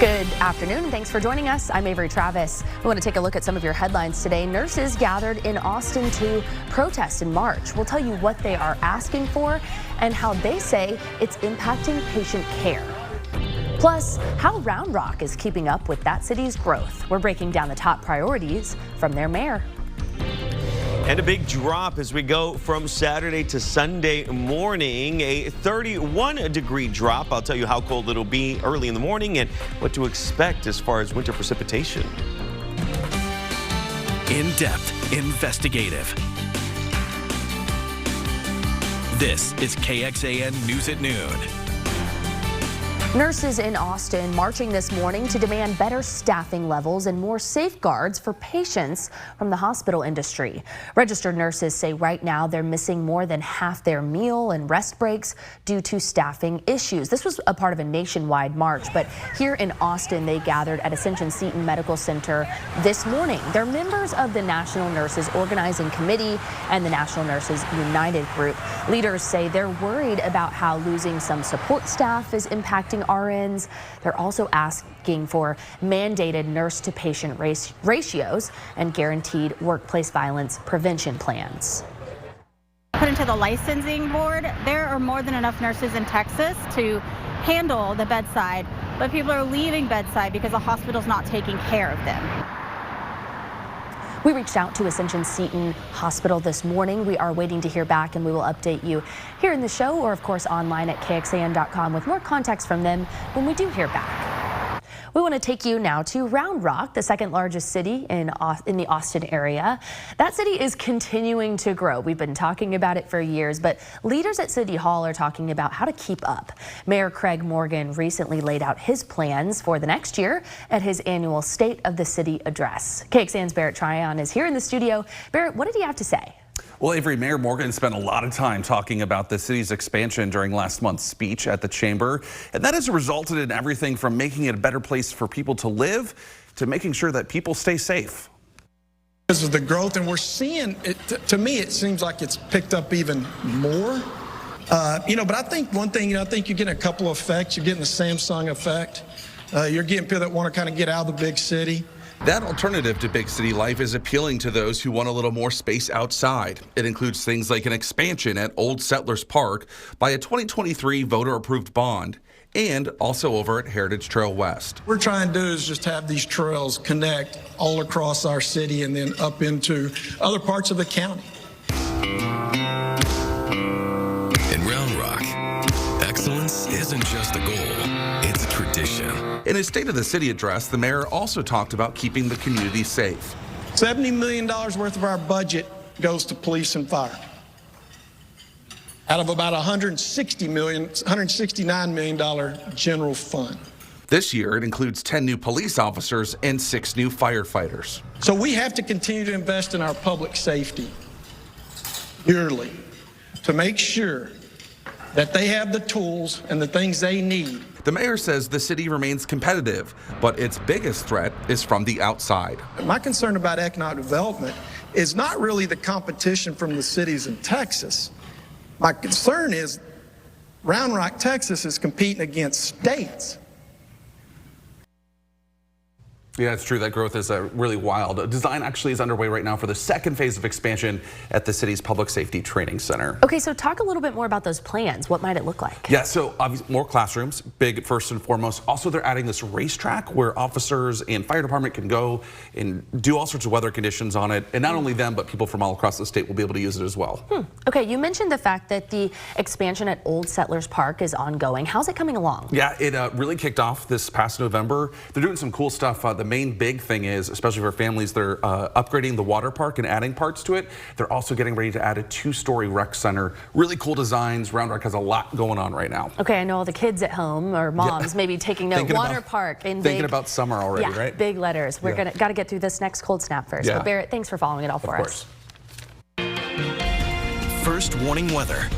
Good afternoon, and thanks for joining us. I'm Avery Travis. We want to take a look at some of your headlines today. Nurses gathered in Austin to protest in March. We'll tell you what they are asking for and how they say it's impacting patient care. Plus, how Round Rock is keeping up with that city's growth. We're breaking down the top priorities from their mayor. And a big drop as we go from Saturday to Sunday morning, a 31-degree drop. I'll tell you how cold it'll be early in the morning and what to expect as far as winter precipitation. In-depth, investigative. This is KXAN News at Noon. Nurses in Austin marching this morning to demand better staffing levels and more safeguards for patients from the hospital industry. Registered nurses say right now they're missing more than half their meal and rest breaks due to staffing issues. This was a part of a nationwide march, but here in Austin they gathered at Ascension Seton Medical Center this morning. They're members of the National Nurses Organizing Committee and the National Nurses United Group. Leaders say they're worried about how losing some support staff is impacting RNs. They're also asking for mandated nurse-to-patient ratios and guaranteed workplace violence prevention plans. Put into the licensing board, there are more than enough nurses in Texas to handle the bedside, but people are leaving bedside because the hospital's not taking care of them. We reached out to Ascension Seton Hospital this morning. We are waiting to hear back, and we will update you here in the show or, of course, online at KXAN.com with more context from them when we do hear back. We want to take you now to Round Rock, the second largest city in the Austin area. That city is continuing to grow. We've been talking about it for years, but leaders at City Hall are talking about how to keep up. Mayor Craig Morgan recently laid out his plans for the next year at his annual State of the City address. KXAN's Barrett Tryon is here in the studio. Barrett, what did he have to say? Well, Avery, Mayor Morgan spent a lot of time talking about the city's expansion during last month's speech at the chamber, and that has resulted in everything from making it a better place for people to live to making sure that people stay safe. Because of the growth, and we're seeing it, to me, it seems like it's picked up even more. But I think one thing, I think you're getting a couple of effects. You're getting the Samsung effect. You're getting people that want to kind of get out of the big city. That alternative to big city life is appealing to those who want a little more space outside. It includes things like an expansion at Old Settlers Park by a 2023 voter-approved bond, and also over at Heritage Trail West. What we're trying to do is just have these trails connect all across our city and then up into other parts of the county. In Round Rock, excellence isn't just a goal, it's a tradition. In his State of the City address, the mayor also talked about keeping the community safe. $70 million worth of our budget goes to police and fire. Out of about $169 million general fund. This year, it includes 10 new police officers and 6 new firefighters. So we have to continue to invest in our public safety yearly to make sure that they have the tools and the things they need. The mayor says the city remains competitive, but its biggest threat is from the outside. My concern about economic development is not really the competition from the cities in Texas. My concern is Round Rock, Texas is competing against states. Yeah, it's true. That growth is really wild. Design actually is underway right now for the second phase of expansion at the city's Public Safety Training Center. Okay, so talk a little bit more about those plans. What might it look like? Yeah, so obviously more classrooms, big first and foremost. Also, they're adding this racetrack where officers and fire department can go and do all sorts of weather conditions on it. And not only them, but people from all across the state will be able to use it as well. Okay, you mentioned the fact that the expansion at Old Settlers Park is ongoing. How's it coming along? Yeah, it really kicked off this past November. They're doing some cool stuff. The main big thing is, especially for families, they're upgrading the water park and adding parts to it. They're also getting ready to add a 2-story rec center. Really cool designs. Round Rock has a lot going on right now. Okay, I know all the kids at home or moms maybe taking note. Water park in thinking about summer already, right? Big letters. We're got to get through this next cold snap first. But Barrett, thanks for following it all for us. First warning weather.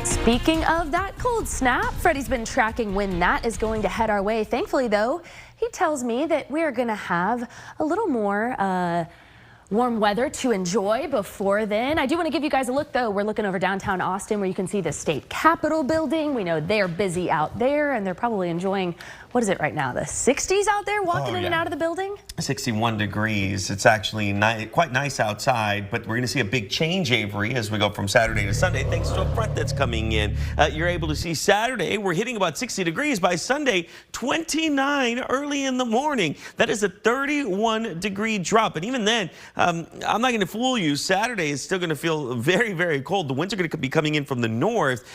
Speaking of that cold snap, Freddie's been tracking when that is going to head our way. Thankfully, though, he tells me that we're going to have a little more Warm weather to enjoy before then. I do want to give you guys a look, though. We're looking over downtown Austin where you can see the state capitol building. We know they're busy out there and they're probably enjoying, what is it right now, the 60s out there walking in and out of the building? 61 degrees. It's actually quite nice outside, but we're going to see a big change, Avery, as we go from Saturday to Sunday, thanks to a front that's coming in. You're able to see Saturday, we're hitting about 60 degrees. By Sunday, 29 early in the morning. That is a 31-degree drop. And even then, I'm not going to fool you. Saturday is still going to feel very, very cold. The winds are going to be coming in from the north,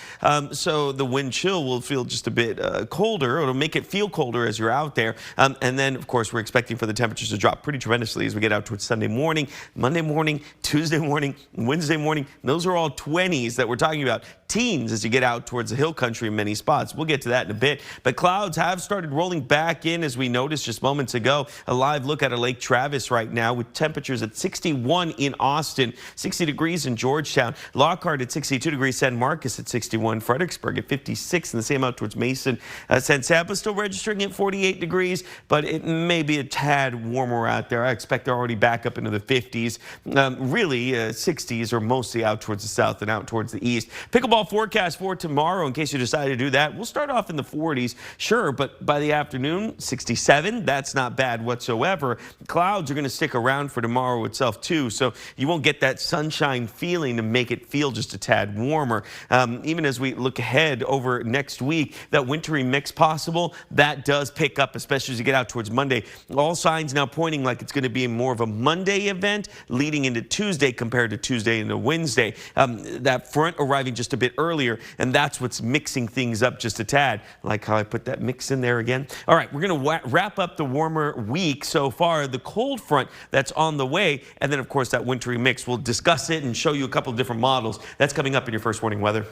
so the wind chill will feel just a bit colder. It'll make it feel colder as you're out there. And then, of course, we're expecting for the temperatures to drop pretty tremendously as we get out towards Sunday morning, Monday morning, Tuesday morning, Wednesday morning. Those are all 20s that we're talking about. Teens as you get out towards the hill country in many spots. We'll get to that in a bit. But clouds have started rolling back in, as we noticed just moments ago. A live look at Lake Travis right now with temperatures at 61 in Austin, 60 degrees in Georgetown, Lockhart at 62 degrees, San Marcos at 61, Fredericksburg at 56, and the same out towards Mason. San Saba still registering at 48 degrees, but it may be a tad warmer out there. I expect they're already back up into the 50s. Really, 60s are mostly out towards the south and out towards the east. Pickleball forecast for tomorrow, in case you decide to do that. We'll start off in the 40s, sure, but by the afternoon, 67. That's not bad whatsoever. Clouds are going to stick around for tomorrow itself, too, so you won't get that sunshine feeling to make it feel just a tad warmer. Even as we look ahead over next week, that wintry mix possible, that does pick up, especially as you get out towards Monday. All signs now pointing like it's going to be more of a Monday event leading into Tuesday compared to Tuesday into Wednesday. That front arriving just a bit earlier, and that's what's mixing things up just a tad. Like how I put that mix in there again. All right, we're going to wrap up the warmer week so far. The cold front that's on the way, and then of course that wintry mix. We'll discuss it and show you a couple of different models. That's coming up in your First Warning Weather.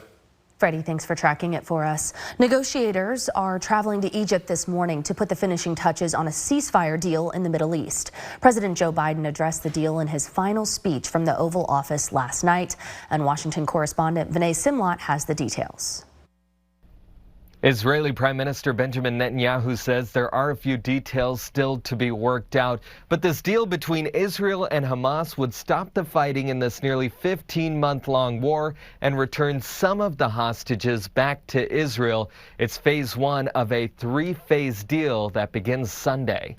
Freddie, thanks for tracking it for us. Negotiators are traveling to Egypt this morning to put the finishing touches on a ceasefire deal in the Middle East. President Joe Biden addressed the deal in his final speech from the Oval Office last night, and Washington correspondent Vinay Simlot has the details. Israeli Prime Minister Benjamin Netanyahu says there are a few details still to be worked out, but this deal between Israel and Hamas would stop the fighting in this nearly 15-month-long war and return some of the hostages back to Israel. It's phase one of a three-phase deal that begins Sunday.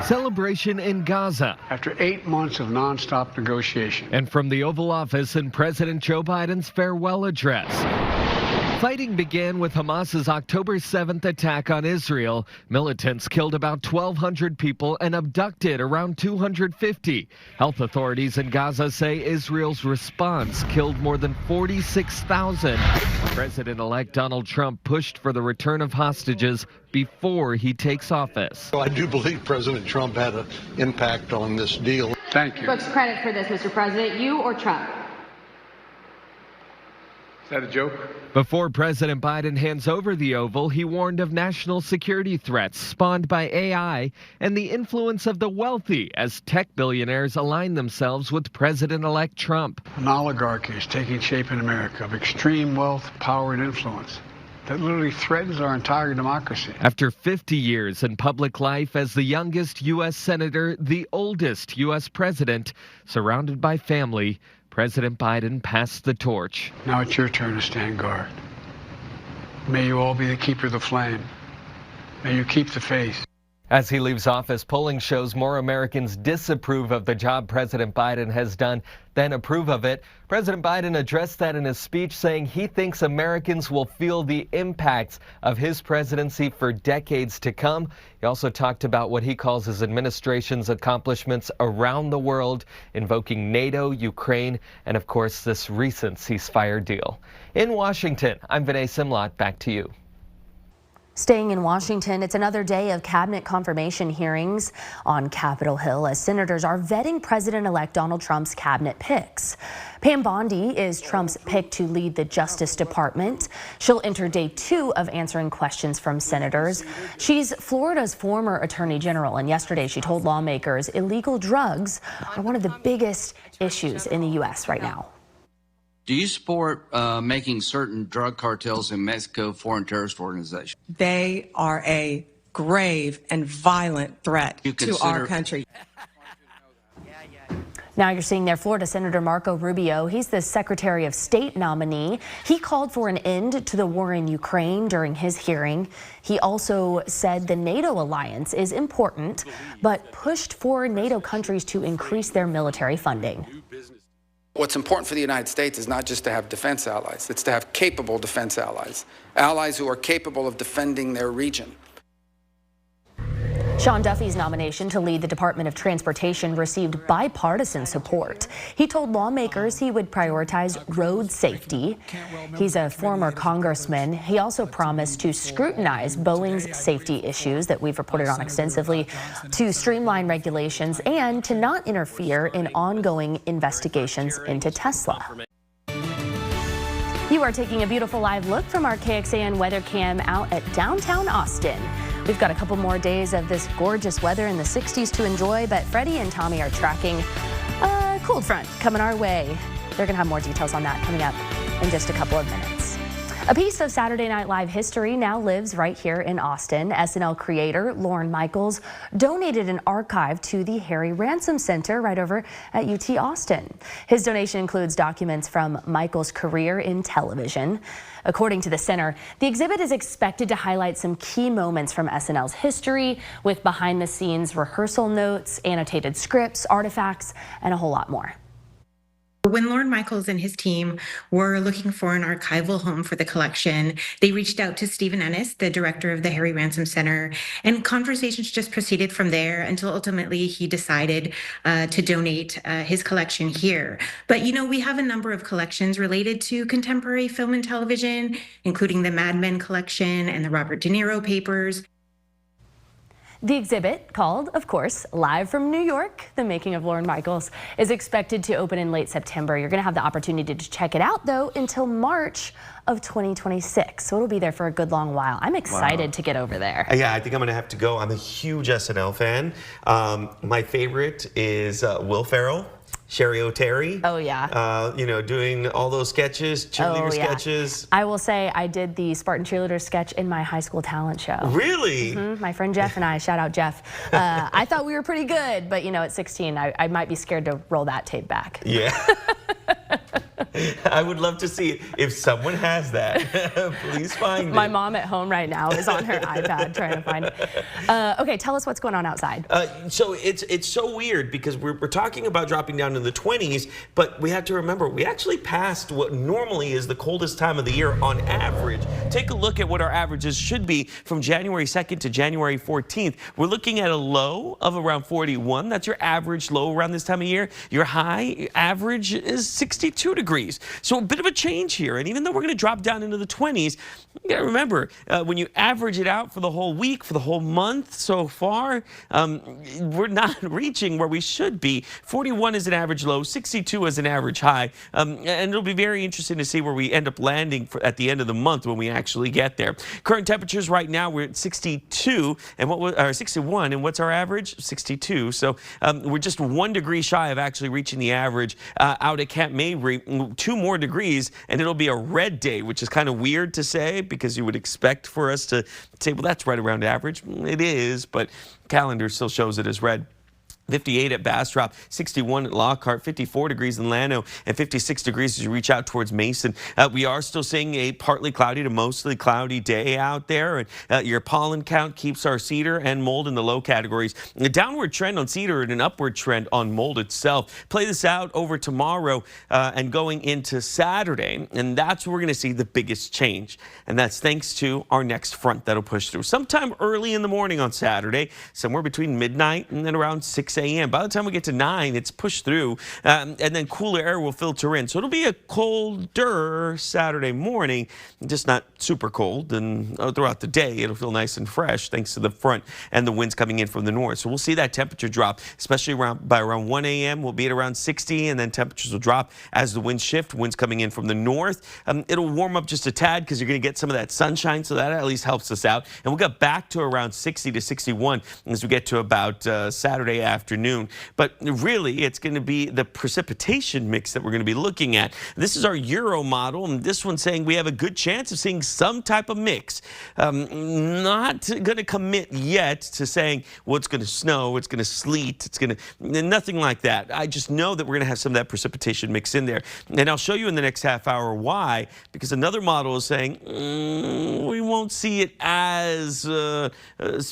Celebration in Gaza. After 8 months of nonstop negotiation. And from the Oval Office in President Joe Biden's farewell address. Fighting began with Hamas's October 7th attack on Israel. Militants killed about 1,200 people and abducted around 250. Health authorities in Gaza say Israel's response killed more than 46,000. President-elect Donald Trump pushed for the return of hostages before he takes office. I do believe President Trump had an impact on this deal. Thank you. Who takes credit for this, Mr. President, you or Trump? Is that a joke? Before President Biden hands over the Oval, he warned of national security threats spawned by AI and the influence of the wealthy as tech billionaires align themselves with President-elect Trump. An oligarchy is taking shape in America of extreme wealth, power, and influence that literally threatens our entire democracy. After 50 years in public life as the youngest U.S. senator, the oldest U.S. president, surrounded by family, President Biden passed the torch. Now it's your turn to stand guard. May you all be the keeper of the flame. May you keep the faith. As he leaves office, polling shows more Americans disapprove of the job President Biden has done than approve of it. President Biden addressed that in his speech, saying he thinks Americans will feel the impacts of his presidency for decades to come. He also talked about what he calls his administration's accomplishments around the world, invoking NATO, Ukraine, and of course this recent ceasefire deal. In Washington, I'm Vinay Simlot. Back to you. Staying in Washington, it's another day of cabinet confirmation hearings on Capitol Hill as senators are vetting President-elect Donald Trump's cabinet picks. Pam Bondi is Trump's pick to lead the Justice Department. She'll enter day 2 of answering questions from senators. She's Florida's former attorney general, and yesterday she told lawmakers illegal drugs are one of the biggest issues in the U.S. right now. Do you support making certain drug cartels in Mexico foreign terrorist organizations? They are a grave and violent threat to our country. Now you're seeing there Florida Senator Marco Rubio. He's the Secretary of State nominee. He called for an end to the war in Ukraine during his hearing. He also said the NATO alliance is important, but pushed for NATO countries to increase their military funding. What's important for the United States is not just to have defense allies, it's to have capable defense allies, allies who are capable of defending their region. Sean Duffy's nomination to lead the Department of Transportation received bipartisan support. He told lawmakers he would prioritize road safety. He's a former congressman. He also promised to scrutinize Boeing's safety issues that we've reported on extensively, to streamline regulations, and to not interfere in ongoing investigations into Tesla. You are taking a beautiful live look from our KXAN weather cam out at downtown Austin. We've got a couple more days of this gorgeous weather in the 60s to enjoy, but Freddie and Tommy are tracking a cold front coming our way. They're going to have more details on that coming up in just a couple of minutes. A piece of Saturday Night Live history now lives right here in Austin. SNL creator Lorne Michaels donated an archive to the Harry Ransom Center right over at UT Austin. His donation includes documents from Michaels' career in television. According to the center, the exhibit is expected to highlight some key moments from SNL's history, with behind-the-scenes rehearsal notes, annotated scripts, artifacts, and a whole lot more. When Lorne Michaels and his team were looking for an archival home for the collection, they reached out to Stephen Ennis, the director of the Harry Ransom Center, and conversations just proceeded from there until ultimately he decided to donate his collection here. But, you know, we have a number of collections related to contemporary film and television, including the Mad Men collection and the Robert De Niro papers. The exhibit, called, of course, Live from New York, The Making of Lorne Michaels, is expected to open in late September. You're going to have the opportunity to check it out, though, until March of 2026. So it'll be there for a good long while. I'm excited to get over there. Yeah, I think I'm going to have to go. I'm a huge SNL fan. My favorite is Will Ferrell. Sherry O'Terry. Oh, yeah. You know, doing all those sketches, cheerleader sketches. I will say I did the Spartan cheerleader sketch in my high school talent show. Really? My friend Jeff and I, shout out Jeff, I thought we were pretty good, but, you know, at 16, I might be scared to roll that tape back. Yeah. I would love to see it. If someone has that, please find it. My mom at home right now is on her iPad trying to find it. Okay, tell us what's going on outside. So it's so weird because we're talking about dropping down to the 20s, but we have to remember we actually passed what normally is the coldest time of the year on average. Take a look at what our averages should be from January 2nd to January 14th. We're looking at a low of around 41. That's your average low around this time of year. Your high average is 62 degrees. So a bit of a change here. And even though we're going to drop down into the 20s, you got to remember, when you average it out for the whole week, for the whole month so far, we're not reaching where we should be. 41 is an average low, 62 is an average high. And it'll be very interesting to see where we end up landing at the end of the month when we actually get there. Current temperatures right now, we're at 62 and 61, and what's our average? 62. So we're just 1 degree shy of actually reaching the average out at Camp Mabry. 2 more degrees and it'll be a red day, which is kind of weird to say because you would expect for us to say, well, that's right around average. It is, but calendar still shows it as red. 58 at Bastrop, 61 at Lockhart, 54 degrees in Llano, and 56 degrees as you reach out towards Mason. We are still seeing a partly cloudy to mostly cloudy day out there. And your pollen count keeps our cedar and mold in the low categories. A downward trend on cedar and an upward trend on mold itself. Play this out over tomorrow and going into Saturday, and that's where we're going to see the biggest change. And that's thanks to our next front that'll push through sometime early in the morning on Saturday, somewhere between midnight and then around 6 a.m. By the time we get to 9, it's pushed through, and then cooler air will filter in. So it'll be a colder Saturday morning, just not super cold. And throughout the day, it'll feel nice and fresh thanks to the front and the winds coming in from the north. So we'll see that temperature drop, especially by around 1 a.m. We'll be at around 60, and then temperatures will drop as the winds shift. Winds coming in from the north. It'll warm up just a tad because you're going to get some of that sunshine, so that at least helps us out. And we'll get back to around 60 to 61 as we get to about Saturday afternoon. afternoon. But really, it's going to be the precipitation mix that we're going to be looking at. This is our Euro model, and this one's saying we have a good chance of seeing some type of mix. Not going to commit yet to saying, well, it's going to snow, it's going to sleet, it's going to, nothing like that. I just know that we're going to have some of that precipitation mix in there. And I'll show you in the next half hour why, because another model is saying we won't see it as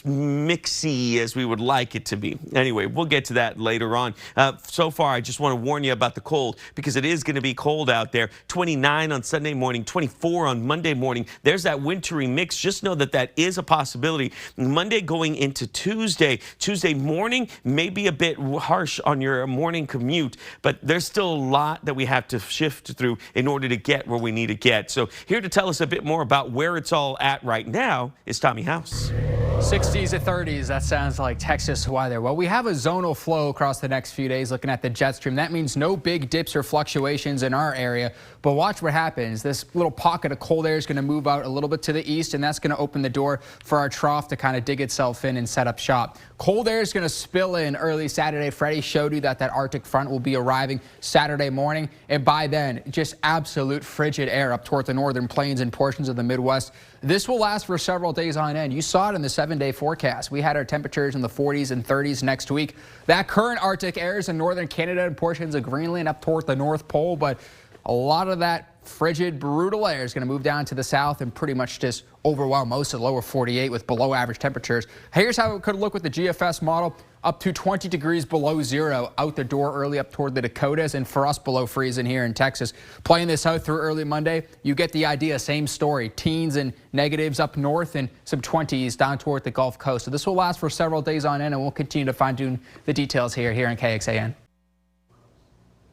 mixy as we would like it to be. Anyway, we'll get to that later on. So far, I just want to warn you about the cold, because it is going to be cold out there. 29 on Sunday morning, 24 on Monday morning. There's that wintry mix. Just know that that is a possibility. Monday going into Tuesday. Tuesday morning may be a bit harsh on your morning commute, but there's still a lot that we have to shift through in order to get where we need to get. So here to tell us a bit more about where it's all at right now is Tommy House. 60s to 30s, that sounds like Texas weather. Well, we have a zonal flow across the next few days looking at the jet stream. That means no big dips or fluctuations in our area, but watch what happens. This little pocket of cold air is going to move out a little bit to the east, and that's going to open the door for our trough to kind of dig itself in and set up shop. Cold air is going to spill in early Saturday. Freddie showed you that Arctic front will be arriving Saturday morning, and by then, just absolute frigid air up toward the northern plains and portions of the Midwest. This will last for several days on end. You saw it in the 7-day forecast. We had our temperatures in the 40s and 30s next week. That current Arctic air is in northern Canada and portions of Greenland up toward the North Pole, but a lot of that frigid, brutal air is going to move down to the south and pretty much just overwhelm most of the lower 48 with below average temperatures. Here's how it could look with the GFS model. Up to 20 degrees below zero out the door early up toward the Dakotas, and for us below freezing here in Texas. Playing this out through early Monday, you get the idea. Same story. Teens and negatives up north and some 20s down toward the Gulf Coast. So this will last for several days on end, and we'll continue to fine-tune the details here in KXAN.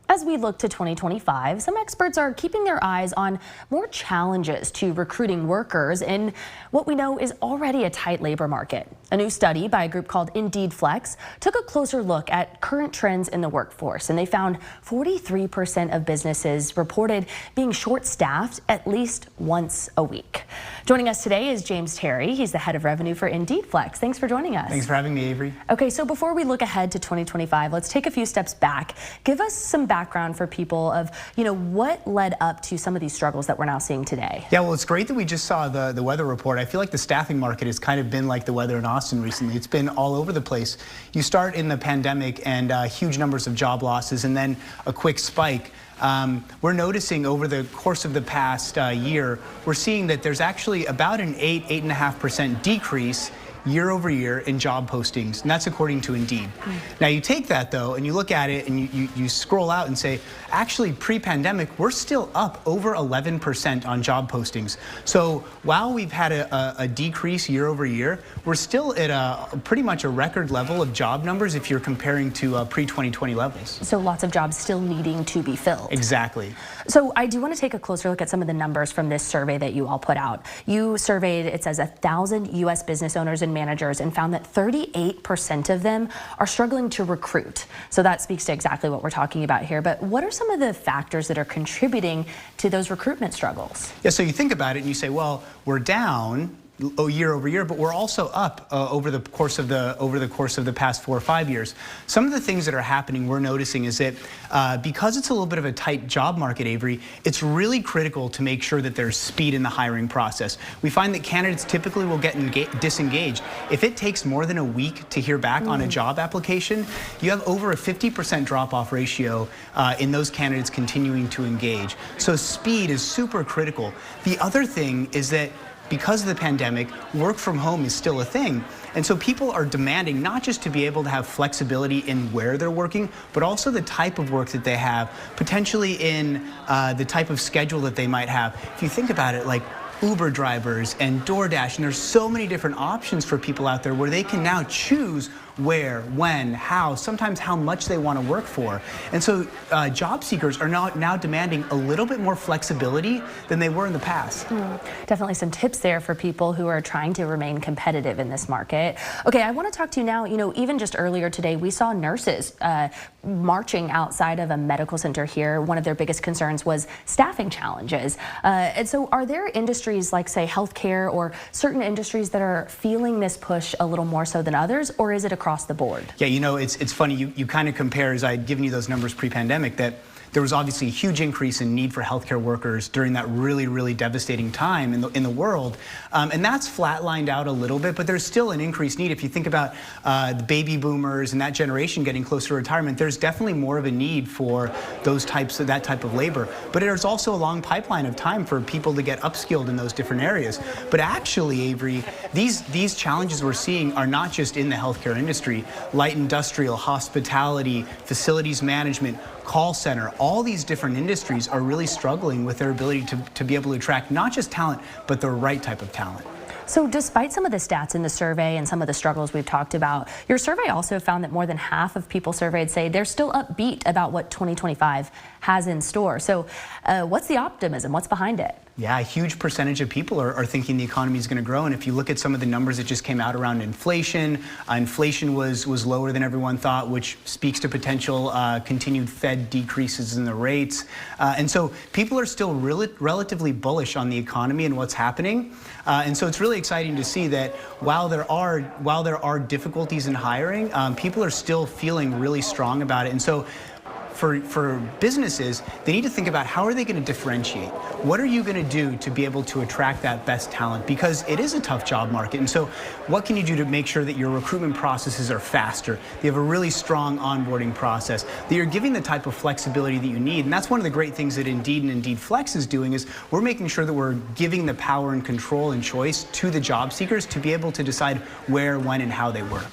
As we look to 2025, some experts are keeping their eyes on more challenges to recruiting workers in what we know is already a tight labor market. A new study by a group called Indeed Flex took a closer look at current trends in the workforce, and they found 43% of businesses reported being short-staffed at least once a week. Joining us today is James Terry. He's the head of revenue for Indeed Flex. Thanks for joining us. Thanks for having me, Avery. Okay, so before we look ahead to 2025, let's take a few steps back. Give us some background for people of, what led up to some of these struggles that we're now seeing today. Yeah, well, it's great that we just saw the weather report. I feel like the staffing market has kind of been like the weather in Austin recently. It's been all over the place. You start in the pandemic and huge numbers of job losses and then a quick spike. We're noticing over the course of the past year, we're seeing that there's actually about an 8.5% decrease year over year in job postings, and that's according to Indeed. Now you take that though and you look at it and you scroll out and say, actually pre-pandemic we're still up over 11% on job postings. So while we've had a decrease year over year, we're still at pretty much a record level of job numbers if you're comparing to pre-2020 levels. So lots of jobs still needing to be filled. Exactly. So I do want to take a closer look at some of the numbers from this survey that you all put out. You surveyed, it says 1,000 U.S. business owners and managers, and found that 38% of them are struggling to recruit. So that speaks to exactly what we're talking about here. But what are some of the factors that are contributing to those recruitment struggles? Yeah, so you think about it and you say, well, we're down year over year, but we're also up over the course of the past 4 or 5 years. Some of the things that are happening we're noticing is that because it's a little bit of a tight job market, Avery, it's really critical to make sure that there's speed in the hiring process. We find that candidates typically will get disengaged. If it takes more than a week to hear back on a job application, you have over a 50% drop-off ratio in those candidates continuing to engage. So speed is super critical. The other thing is that because of the pandemic, work from home is still a thing. And so people are demanding not just to be able to have flexibility in where they're working, but also the type of work that they have, potentially in the type of schedule that they might have. If you think about it, like Uber drivers and DoorDash, and there's so many different options for people out there where they can now choose where, when, how, sometimes how much they want to work for. And so job seekers are now demanding a little bit more flexibility than they were in the past. Definitely some tips there for people who are trying to remain competitive in this market. Okay, I want to talk to you now, even just earlier today, we saw nurses marching outside of a medical center here. One of their biggest concerns was staffing challenges. And so are there industry industries like, say, healthcare or certain industries that are feeling this push a little more so than others, or is it across the board? Yeah, you know, it's funny. You kind of compare, as I had given you those numbers pre-pandemic, that there was obviously a huge increase in need for healthcare workers during that really devastating time in the world. And that's flatlined out a little bit, but there's still an increased need. If you think about the baby boomers and that generation getting closer to retirement, there's definitely more of a need for that type of labor. But there's also a long pipeline of time for people to get upskilled in those different areas. But actually, Avery, these challenges we're seeing are not just in the healthcare industry. Light industrial, hospitality, facilities management, call center, all these different industries are really struggling with their ability to be able to attract not just talent, but the right type of talent. So despite some of the stats in the survey and some of the struggles we've talked about, your survey also found that more than half of people surveyed say they're still upbeat about what 2025 has in store. So what's the optimism? What's behind it? Yeah, a huge percentage of people are thinking the economy is going to grow. And if you look at some of the numbers that just came out around inflation, inflation was lower than everyone thought, which speaks to potential continued Fed decreases in the rates. And so people are still relatively bullish on the economy and what's happening. And so it's really exciting to see that while there are difficulties in hiring, people are still feeling really strong about it. And so for businesses, they need to think about how are they going to differentiate? What are you going to do to be able to attract that best talent? Because it is a tough job market. And so what can you do to make sure that your recruitment processes are faster? You have a really strong onboarding process, that you're giving the type of flexibility that you need. And that's one of the great things that Indeed and Indeed Flex is doing, is we're making sure that we're giving the power and control and choice to the job seekers to be able to decide where, when, and how they work.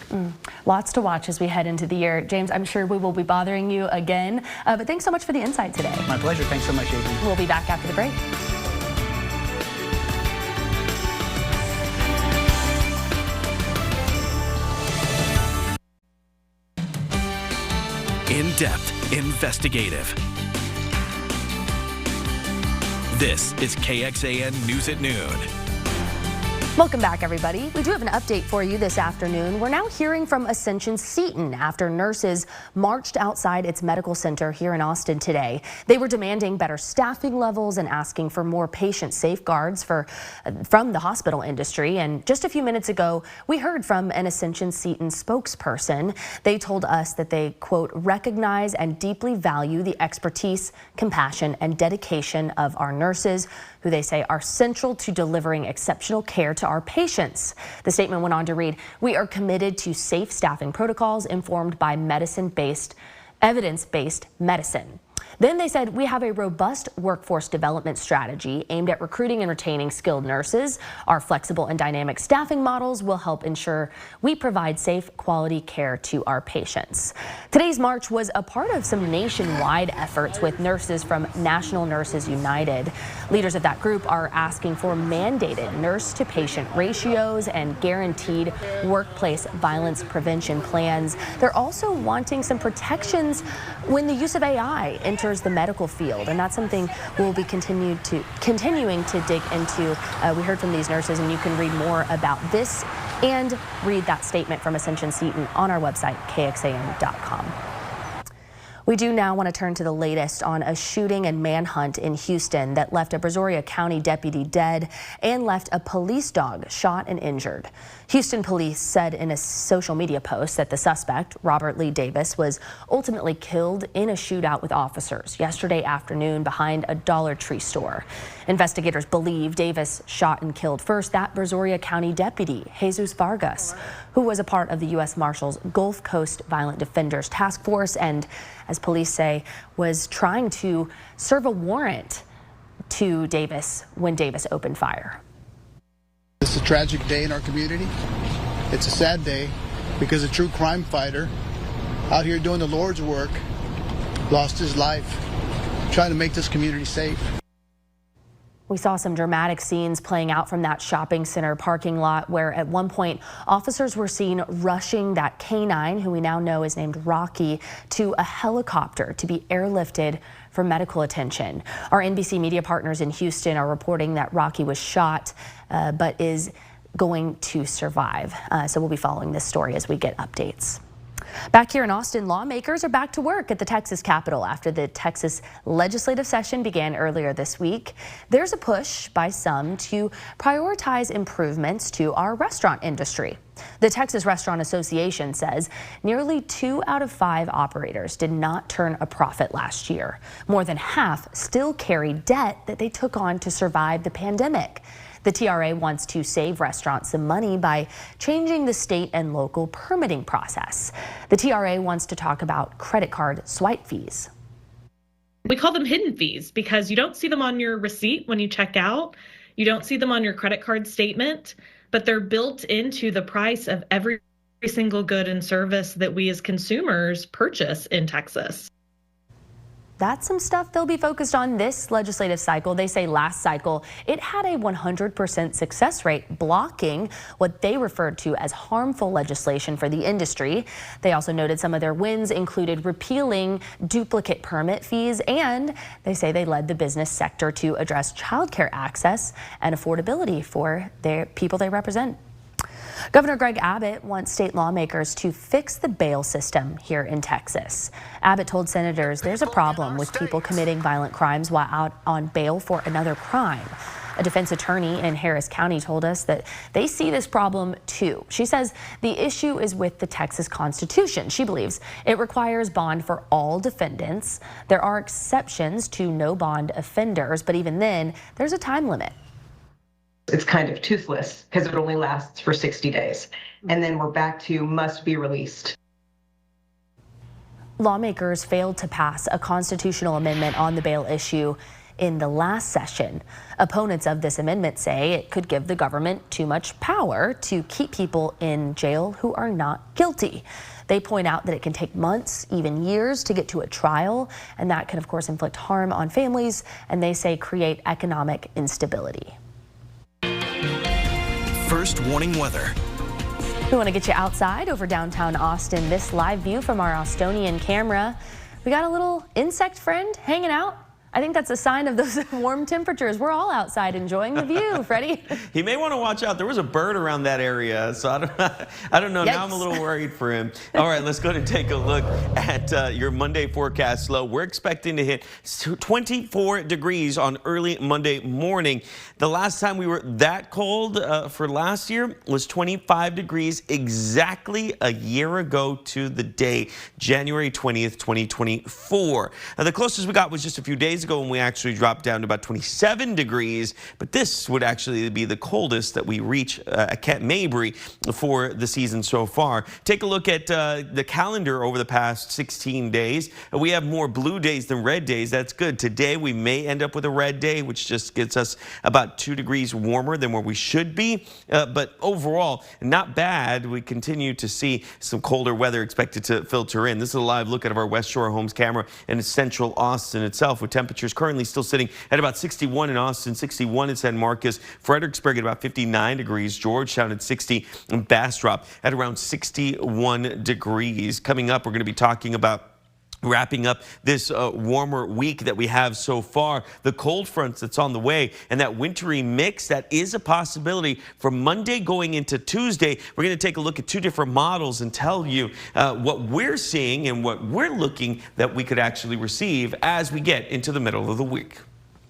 Lots to watch as we head into the year. James, I'm sure we will be bothering you again. But thanks so much for the insight today. My pleasure. Thanks so much, Avery. We'll be back after the break. In-depth, investigative. This is KXAN News at Noon. Welcome back, everybody. We do have an update for you this afternoon. We're now hearing from Ascension Seton after nurses marched outside its medical center here in Austin today. They were demanding better staffing levels and asking for more patient safeguards from the hospital industry. And just a few minutes ago, we heard from an Ascension Seton spokesperson. They told us that they, quote, recognize and deeply value the expertise, compassion, and dedication of our nurses, who they say are central to delivering exceptional care to our patients. The statement went on to read, "We are committed to safe staffing protocols informed by evidence-based medicine." Then they said, "We have a robust workforce development strategy aimed at recruiting and retaining skilled nurses. Our flexible and dynamic staffing models will help ensure we provide safe, quality care to our patients." Today's march was a part of some nationwide efforts with nurses from National Nurses United. Leaders of that group are asking for mandated nurse-to-patient ratios and guaranteed workplace violence prevention plans. They're also wanting some protections when the use of AI enters the medical field, and that's something we'll be continuing to dig into. We heard from these nurses, and you can read more about this and read that statement from Ascension Seton on our website, KXAN.com. We do now want to turn to the latest on a shooting and manhunt in Houston that left a Brazoria County deputy dead and left a police dog shot and injured. Houston police said in a social media post that the suspect, Robert Lee Davis, was ultimately killed in a shootout with officers yesterday afternoon behind a Dollar Tree store. Investigators believe Davis shot and killed first that Brazoria County deputy, Jesus Vargas, who was a part of the U.S. Marshals Gulf Coast Violent Defenders Task Force and, as police say, was trying to serve a warrant to Davis when Davis opened fire. It's a tragic day in our community. It's a sad day because a true crime fighter out here doing the Lord's work lost his life trying to make this community safe. We saw some dramatic scenes playing out from that shopping center parking lot where at one point officers were seen rushing that canine, who we now know is named Rocky, to a helicopter to be airlifted for medical attention. Our NBC media partners in Houston are reporting that Rocky was shot but is going to survive. So we'll be following this story as we get updates. Back here in Austin, lawmakers are back to work at the Texas Capitol after the Texas legislative session began earlier this week. There's a push by some to prioritize improvements to our restaurant industry. The Texas Restaurant Association says nearly 2 out of 5 operators did not turn a profit last year. More than half still carry debt that they took on to survive the pandemic. The TRA wants to save restaurants some money by changing the state and local permitting process. The TRA wants to talk about credit card swipe fees. We call them hidden fees because you don't see them on your receipt when you check out. You don't see them on your credit card statement, but they're built into the price of every single good and service that we as consumers purchase in Texas. That's some stuff they'll be focused on this legislative cycle. They say last cycle it had a 100% success rate, blocking what they referred to as harmful legislation for the industry. They also noted some of their wins included repealing duplicate permit fees, and they say they led the business sector to address childcare access and affordability for their people they represent. Governor Greg Abbott wants state lawmakers to fix the bail system here in Texas. Abbott told senators there's a problem with people committing violent crimes while out on bail for another crime. A defense attorney in Harris County told us that they see this problem too. She says the issue is with the Texas Constitution. She believes it requires bond for all defendants. There are exceptions to no bond offenders, but even then, there's a time limit. It's kind of toothless because it only lasts for 60 days. And then we're back to must be released. Lawmakers failed to pass a constitutional amendment on the bail issue in the last session. Opponents of this amendment say it could give the government too much power to keep people in jail who are not guilty. They point out that it can take months, even years, to get to a trial, and that can, of course, inflict harm on families, and they say create economic instability. First warning weather. We want to get you outside over downtown Austin. This live view from our Austonian camera. We got a little insect friend hanging out. I think that's a sign of those warm temperatures. We're all outside enjoying the view, Freddie. He may want to watch out. There was a bird around that area, so I don't know. Yikes. Now I'm a little worried for him. All right, let's go and take a look at your Monday forecast low. We're expecting to hit 24 degrees on early Monday morning. The last time we were that cold for last year was 25 degrees exactly a year ago to the day, January 20th, 2024. Now, the closest we got was just a few days ago when we actually dropped down to about 27 degrees, but this would actually be the coldest that we reach at Camp Mabry for the season so far. Take a look at the calendar over the past 16 days. We have more blue days than red days. That's good. Today we may end up with a red day, which just gets us about 2 degrees warmer than where we should be, but overall not bad. We continue to see some colder weather expected to filter in. This is a live look at our West Shore Homes camera in Central Austin itself, with temperatures currently still sitting at about 61 in Austin, 61 in San Marcos, Fredericksburg at about 59 degrees, Georgetown at 60, and Bastrop at around 61 degrees. Coming up, we're going to be talking about wrapping up this warmer week that we have so far, the cold fronts that's on the way, and that wintry mix that is a possibility for Monday going into Tuesday. We're going to take a look at 2 different models and tell you what we're seeing and what we're looking that we could actually receive as we get into the middle of the week.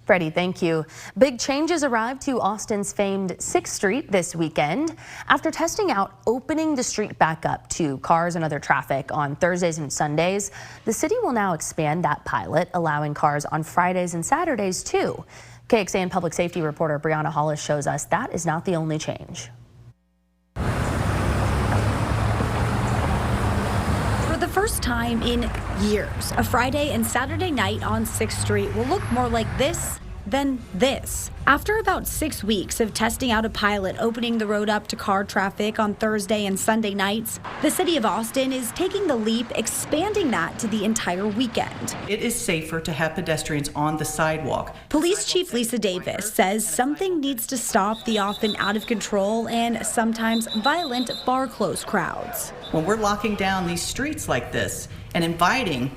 Freddie, thank you. Big changes arrived to Austin's famed 6th Street this weekend. After testing out opening the street back up to cars and other traffic on Thursdays and Sundays, the city will now expand that pilot, allowing cars on Fridays and Saturdays too. KXAN public safety reporter Brianna Hollis shows us that is not the only change. For the first time in years, a Friday and Saturday night on 6th Street will look more like this than this. After about 6 weeks of testing out a pilot opening the road up to car traffic on Thursday and Sunday nights, the city of Austin is taking the leap, expanding that to the entire weekend. It is safer to have pedestrians on the sidewalk. Police Chief Lisa Davis says something needs to stop the often out of control and sometimes violent bar close crowds. When we're locking down these streets like this and inviting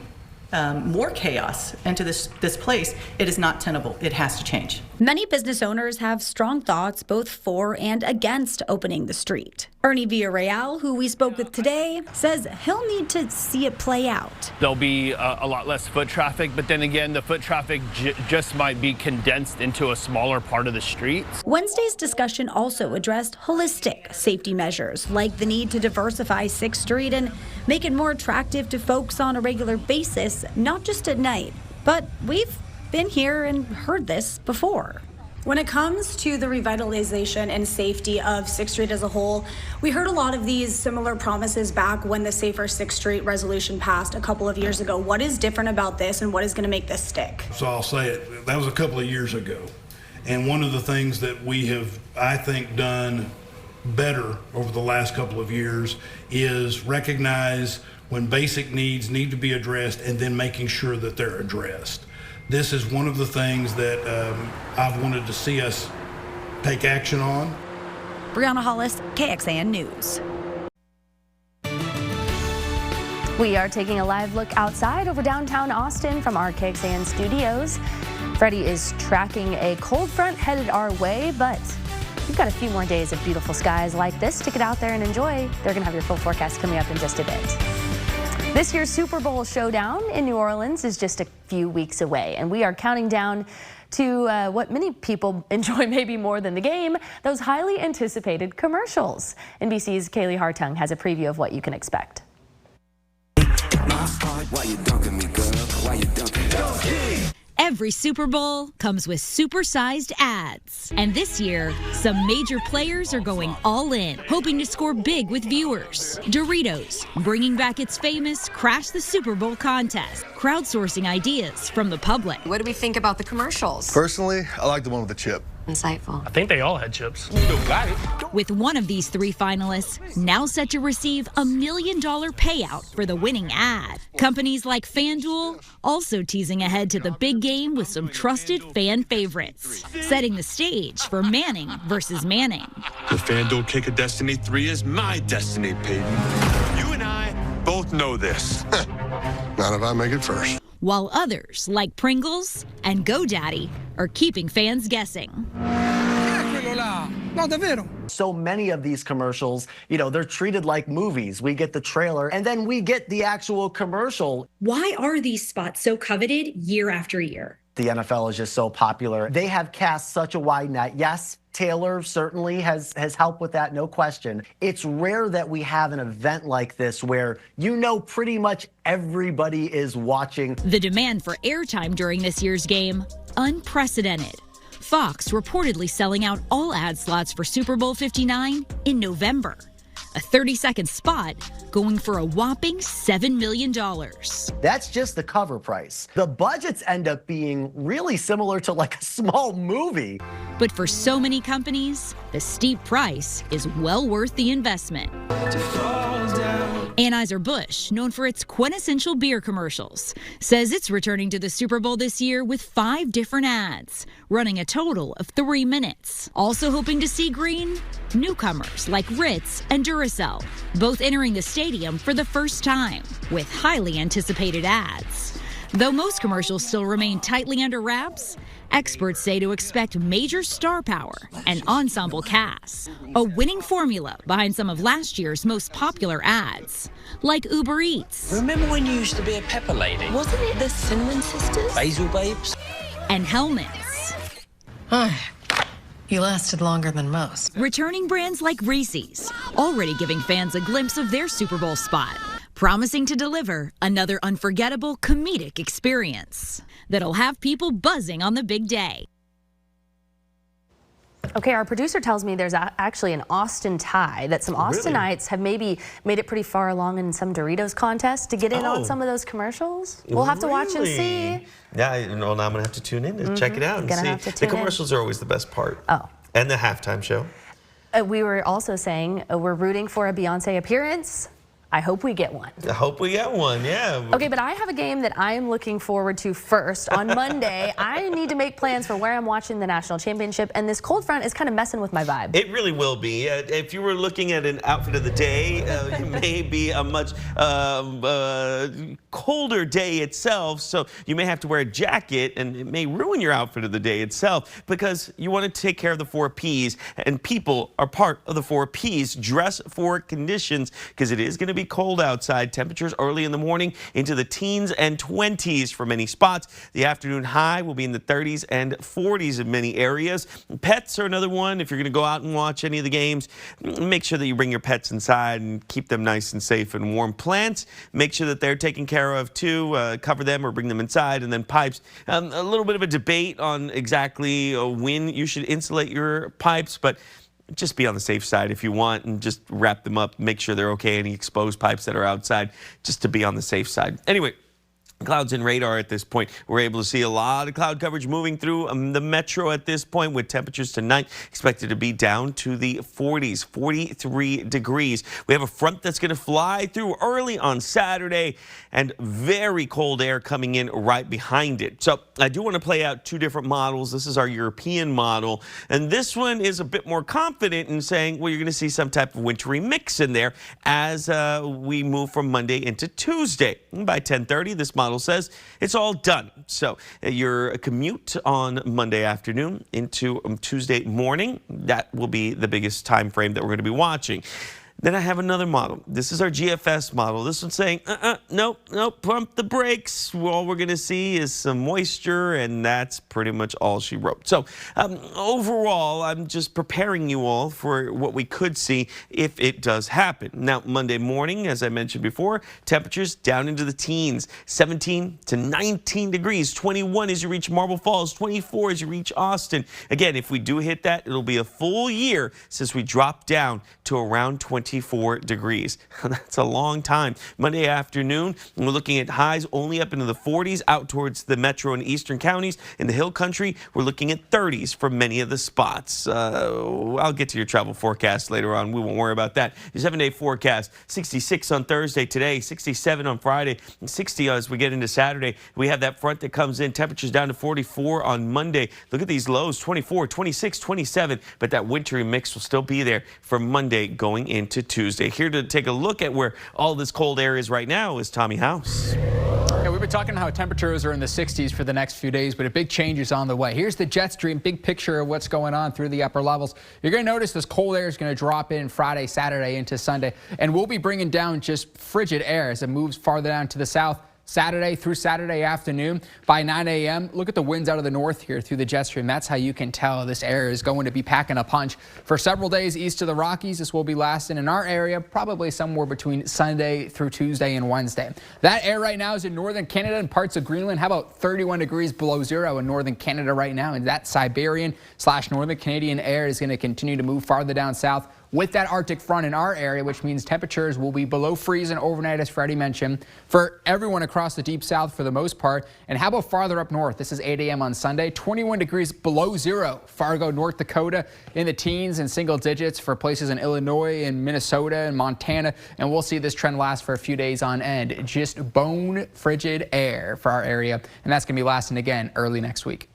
more chaos into this place, it is not tenable. It has to change. Many business owners have strong thoughts both for and against opening the street. Ernie Villarreal, who we spoke with today, says he'll need to see it play out. There'll be a lot less foot traffic, but then again, the foot traffic just might be condensed into a smaller part of the street. Wednesday's discussion also addressed holistic safety measures, like the need to diversify 6th Street and make it more attractive to folks on a regular basis, not just at night. But we've been here and heard this before. When it comes to the revitalization and safety of 6th Street as a whole, we heard a lot of these similar promises back when the Safer 6th Street resolution passed a couple of years ago. What is different about this and what is going to make this stick? So I'll say it, that was a couple of years ago. And one of the things that we have, I think, done better over the last couple of years is recognize when basic needs need to be addressed and then making sure that they're addressed. This is one of the things that I've wanted to see us take action on. Brianna Hollis, KXAN News. We are taking a live look outside over downtown Austin from our KXAN studios. Freddie is tracking a cold front headed our way, but we've got a few more days of beautiful skies like this to get out there and enjoy. They're going to have your full forecast coming up in just a bit. This year's Super Bowl showdown in New Orleans is just a few weeks away, and we are counting down to what many people enjoy maybe more than the game, those highly anticipated commercials. NBC's Kaylee Hartung has a preview of what you can expect. Every Super Bowl comes with supersized ads. And this year, some major players are going all in, hoping to score big with viewers. Doritos, bringing back its famous Crash the Super Bowl contest, crowdsourcing ideas from the public. What do we think about the commercials? Personally, I like the one with the chip. Insightful. I think they all had chips. With one of these three finalists now set to receive a $1 million payout for the winning ad. Companies like FanDuel also teasing ahead to the big game with some trusted fan favorites, setting the stage for Manning versus Manning. The FanDuel Kick of Destiny 3 is my destiny, Peyton. You and I both know this. Not if I make it first. While others, like Pringles and GoDaddy, are keeping fans guessing. So many of these commercials, they're treated like movies. We get the trailer and then we get the actual commercial. Why are these spots so coveted year after year? The NFL is just so popular. They have cast such a wide net. Yes, Taylor certainly has helped with that, no question. It's rare that we have an event like this where pretty much everybody is watching. The demand for airtime during this year's game, unprecedented. Fox reportedly selling out all ad slots for Super Bowl 59 in November. A 30-second spot going for a whopping $7 million. That's just the cover price. The budgets end up being really similar to like a small movie. But for so many companies, the steep price is well worth the investment. Anheuser-Busch, known for its quintessential beer commercials, says it's returning to the Super Bowl this year with 5 different ads, running a total of 3 minutes. Also hoping to see green, newcomers like Ritz and Duracell, both entering the stadium for the first time with highly anticipated ads. Though most commercials still remain tightly under wraps, experts say to expect major star power and ensemble casts, a winning formula behind some of last year's most popular ads, like Uber Eats. Remember when you used to be a pepper lady? Wasn't it the Cinnamon Sisters? Basil Babes? And Hellmann's. You lasted longer than most. Returning brands like Reese's, already giving fans a glimpse of their Super Bowl spot, promising to deliver another unforgettable comedic experience that'll have people buzzing on the big day. Okay, our producer tells me there's actually an Austin tie, that some Austinites have maybe made it pretty far along in some Doritos contest to get in on some of those commercials. We'll have to watch and see. Yeah, now I'm going to have to tune in and check it out and see. The commercials are always the best part. Oh. And the halftime show. We were also saying we're rooting for a Beyonce appearance. I hope we get one. I hope we get one, yeah. Okay, but I have a game that I am looking forward to first. On Monday, I need to make plans for where I'm watching the national championship, and this cold front is kind of messing with my vibe. It really will be. If you were looking at an outfit of the day, it may be a much colder day itself, so you may have to wear a jacket, and it may ruin your outfit of the day itself, because you want to take care of the 4 Ps, and people are part of the 4 Ps. Dress for conditions, because it is going to be cold outside. Temperatures early in the morning into the teens and 20s for many spots. The afternoon high will be in the 30s and 40s in many areas. Pets are another one. If you're going to go out and watch any of the games, make sure that you bring your pets inside and keep them nice and safe and warm. Plants, make sure that they're taken care of too. Cover them or bring them inside. And then pipes, a little bit of a debate on exactly when you should insulate your pipes, but just be on the safe side if you want, and just wrap them up. Make sure they're okay. Any exposed pipes that are outside, just to be on the safe side. Anyway, clouds and radar at this point. We're able to see a lot of cloud coverage moving through the metro at this point, with temperatures tonight expected to be down to the 40s, 43 degrees. We have a front that's going to fly through early on Saturday, and very cold air coming in right behind it. So I do want to play out 2 different models. This is our European model, and this one is a bit more confident in saying, well, you're going to see some type of wintry mix in there as we move from Monday into Tuesday. And by 10:30, this model says it's all done. So your commute on Monday afternoon into Tuesday morning, that will be the biggest time frame that we're going to be watching. Then I have another model. This is our GFS model. This one's saying, nope, pump the brakes. All we're going to see is some moisture, and that's pretty much all she wrote. So overall, I'm just preparing you all for what we could see if it does happen. Now, Monday morning, as I mentioned before, temperatures down into the teens, 17 to 19 degrees, 21 as you reach Marble Falls, 24 as you reach Austin. Again, if we do hit that, it'll be a full year since we dropped down to around 24 degrees. That's a long time. Monday afternoon, we're looking at highs only up into the 40s out towards the metro and eastern counties. In the hill country, we're looking at 30s for many of the spots. I'll get to your travel forecast later on. We won't worry about that. Your 7-day forecast, 66 on Thursday today, 67 on Friday, and 60 as we get into Saturday. We have that front that comes in. Temperatures down to 44 on Monday. Look at these lows, 24, 26, 27, but that wintry mix will still be there for Monday going into Tuesday. Here to take a look at where all this cold air is right now is Tommy House. Yeah, we've been talking how temperatures are in the 60s for the next few days, but a big change is on the way. Here's the jet stream, big picture of what's going on through the upper levels. You're going to notice this cold air is going to drop in Friday, Saturday into Sunday, and we'll be bringing down just frigid air as it moves farther down to the south. Saturday through Saturday afternoon by 9 a.m. Look at the winds out of the north here through the jet stream. That's how you can tell this air is going to be packing a punch. For several days east of the Rockies, this will be lasting in our area probably somewhere between Sunday through Tuesday and Wednesday. That air right now is in northern Canada and parts of Greenland. How about 31 degrees below zero in northern Canada right now? And that Siberian/northern Canadian air is going to continue to move farther down south with that Arctic front in our area, which means temperatures will be below freezing overnight, as Freddie mentioned, for everyone across the deep south for the most part. And how about farther up north? This is 8 a.m. on Sunday, 21 degrees below zero. Fargo, North Dakota in the teens and single digits for places in Illinois and Minnesota and Montana. And we'll see this trend last for a few days on end. Just bone frigid air for our area. And that's going to be lasting again early next week.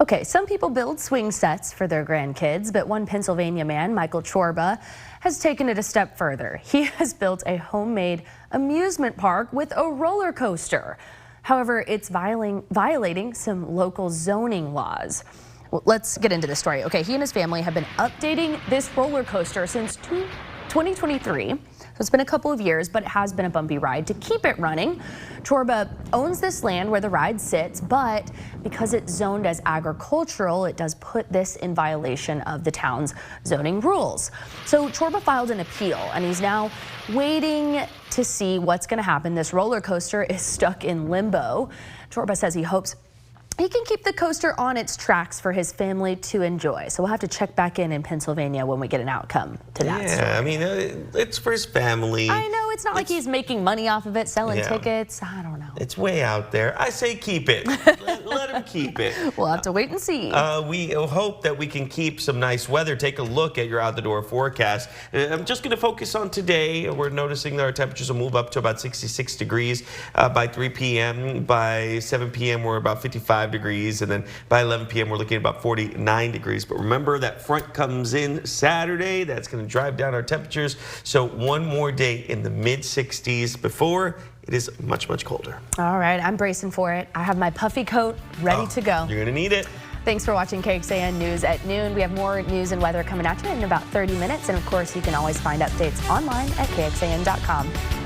Okay, some people build swing sets for their grandkids, but one Pennsylvania man, Michael Chorba, has taken it a step further. He has built a homemade amusement park with a roller coaster. However, it's violating some local zoning laws. Well, let's get into the story. Okay, he and his family have been updating this roller coaster since 2023. So it's been a couple of years, but it has been a bumpy ride to keep it running. Chorba owns this land where the ride sits, but because it's zoned as agricultural, it does put this in violation of the town's zoning rules. So Chorba filed an appeal, and he's now waiting to see what's going to happen. This roller coaster is stuck in limbo. Chorba says he hopes he can keep the coaster on its tracks for his family to enjoy. So we'll have to check back in Pennsylvania when we get an outcome to that story. I mean, it's for his family. I know, it's not like he's making money off of it, selling tickets. I don't know. It's way out there. I say keep it. Let him keep it. We'll have to wait and see. We hope that we can keep some nice weather. Take a look at your out-the-door forecast. I'm just going to focus on today. We're noticing that our temperatures will move up to about 66 degrees by 3 p.m. By 7 p.m., we're about 55 degrees. And then by 11 p.m., we're looking at about 49 degrees. But remember, that front comes in Saturday. That's going to drive down our temperatures. So one more day in the mid-60s before it is much, much colder. All right, I'm bracing for it. I have my puffy coat ready to go. You're going to need it. Thanks for watching KXAN News at noon. We have more news and weather coming at you in about 30 minutes. And of course, you can always find updates online at KXAN.com.